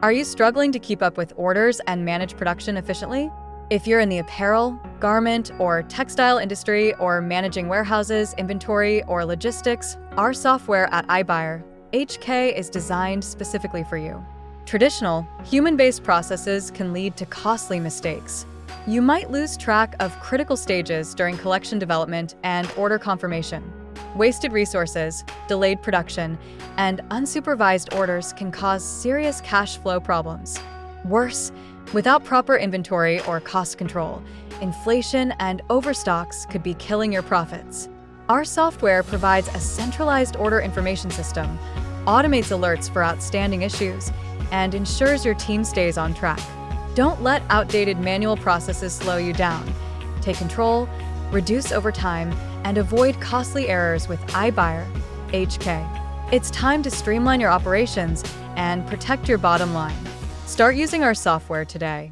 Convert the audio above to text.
Are you struggling to keep up with orders and manage production efficiently? If you're in the apparel, garment, or textile industry, or managing warehouses, inventory, or logistics, our software at iBuyer HK is designed specifically for you. Traditional, human-based processes can lead to costly mistakes. You might lose track of critical stages during collection development and order confirmation. Wasted resources, delayed production, and unsupervised orders can cause serious cash flow problems. Worse, without proper inventory or cost control, inflation and overstocks could be killing your profits. Our software provides a centralized order information system, automates alerts for outstanding issues, and ensures your team stays on track. Don't let outdated manual processes slow you down. Take control, reduce overtime, and avoid costly errors with iBuyer HK. It's time to streamline your operations and protect your bottom line. Start using our software today.